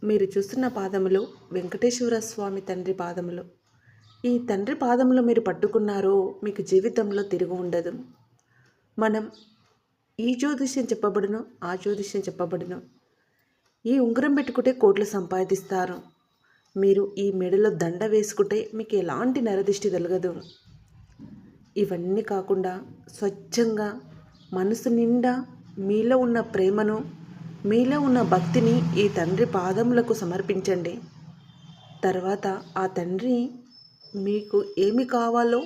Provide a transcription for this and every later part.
మీరు చూస్తున్న పాదములు వెంకటేశ్వర స్వామి తండ్రి పాదములు. ఈ తండ్రి పాదములు మీరు పట్టుకున్నారో మీకు జీవితంలో తిరుగు ఉండదు. మనం ఈ జ్యోతిష్యం చెప్పబడును, ఆ జ్యోతిష్యం చెప్పబడును. ఈ ఉంగరం పెట్టుకుంటే కోట్లు సంపాదిస్తారు. మీరు ఈ మెడలో దండ వేసుకుంటే మీకు ఎలాంటి నరదిష్టి కలగదు. ఇవన్నీ కాకుండా స్వచ్ఛంగా మనసు నిండా మీలో ఉన్న ప్రేమను, మీలో ఉన్న భక్తిని ఈ తండ్రి పాదములకు సమర్పించండి. తర్వాత ఆ తండ్రి మీకు ఏమి కావాలో,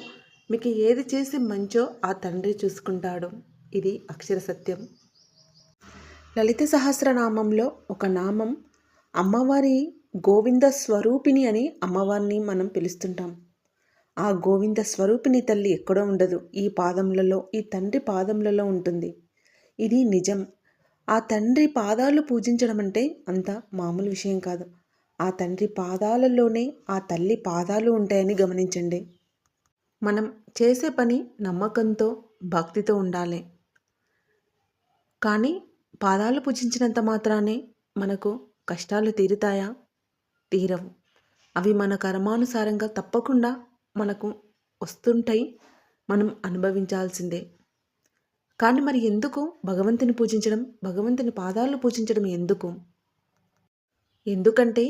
మీకు ఏది చేసి మంచో ఆ తండ్రి చూసుకుంటాడు. ఇది అక్షర సత్యం. లలిత సహస్రనామంలో ఒక నామం అమ్మవారి గోవింద స్వరూపిణి అని అమ్మవారిని మనం పిలుస్తుంటాం. ఆ గోవింద స్వరూపిణి తల్లి ఎక్కడో ఉండదు, ఈ పాదములలో, ఈ తండ్రి పాదములలో ఉంటుంది. ఇది నిజం. ఆ తండ్రి పాదాలు పూజించడం అంటే అంత మామూలు విషయం కాదు. ఆ తండ్రి పాదాలలోనే ఆ తల్లి పాదాలు ఉంటాయని గమనించండి. మనం చేసే పని నమ్మకంతో, భక్తితో ఉండాలి. కానీ పాదాలు పూజించినంత మాత్రానే మనకు కష్టాలు తీరుతాయా? తీరవు. అవి మన కర్మానుసారంగా తప్పకుండా మనకు వస్తుంటాయి, మనం అనుభవించాల్సిందే. కానీ మరి ఎందుకు భగవంతుని పూజించడం, భగవంతుని పాదాలు పూజించడం ఎందుకు? ఎందుకంటే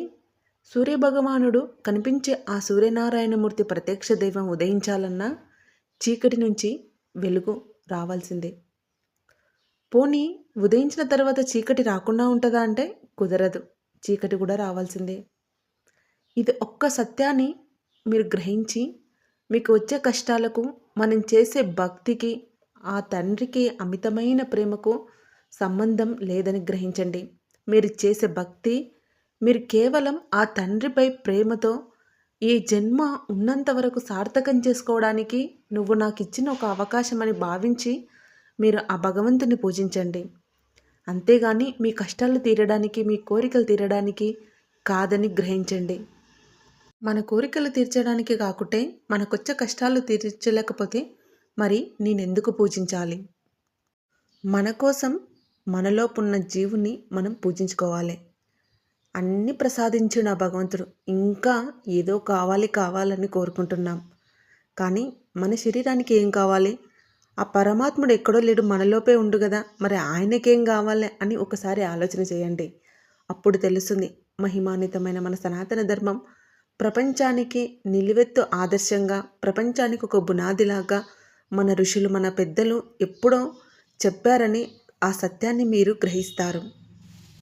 సూర్యభగవానుడు కనిపించే ఆ సూర్యనారాయణమూర్తి ప్రత్యక్ష దైవం ఉదయించాలన్నా చీకటి నుంచి వెలుగు రావాల్సిందే. పోనీ ఉదయించిన తర్వాత చీకటి రాకుండా ఉంటుందా అంటే కుదరదు, చీకటి కూడా రావాల్సిందే. ఇది ఒక్క సత్యాన్ని మీరు గ్రహించి మీకు వచ్చే కష్టాలకు, మనం చేసే భక్తికి, ఆ తండ్రికి అమితమైన ప్రేమకు సంబంధం లేదని గ్రహించండి. మీరు చేసే భక్తి, మీరు కేవలం ఆ తండ్రిపై ప్రేమతో ఈ జన్మ ఉన్నంత వరకు సార్థకం చేసుకోవడానికి నువ్వు నాకు ఇచ్చిన ఒక అవకాశం అని భావించి మీరు ఆ భగవంతుని పూజించండి. అంతేగాని మీ కష్టాలు తీరడానికి, మీ కోరికలు తీరడానికి కాదని గ్రహించండి. మన కోరికలు తీర్చడానికి కాకుంటే మనకొచ్చే కష్టాలు తీర్చలేకపోతే మరి నేనెందుకు పూజించాలి? మన కోసం మనలోపున్న జీవుని మనం పూజించుకోవాలి. అన్నీ ప్రసాదించిన భగవంతుడు ఇంకా ఏదో కావాలని కోరుకుంటున్నాం. కానీ మన శరీరానికి ఏం కావాలి? ఆ పరమాత్ముడు ఎక్కడో లేడు, మనలోపే ఉండు కదా, మరి ఆయనకేం కావాలి అని ఒకసారి ఆలోచన చేయండి. అప్పుడు తెలుస్తుంది మహిమాన్వితమైన మన సనాతన ధర్మం ప్రపంచానికి నిలువెత్తు ఆదర్శంగా, ప్రపంచానికి ఒక బునాదిలాగా మన ఋషులు, మన పెద్దలు ఎప్పుడో చెప్పారని ఆ సత్యాన్ని మీరు గ్రహిస్తారు.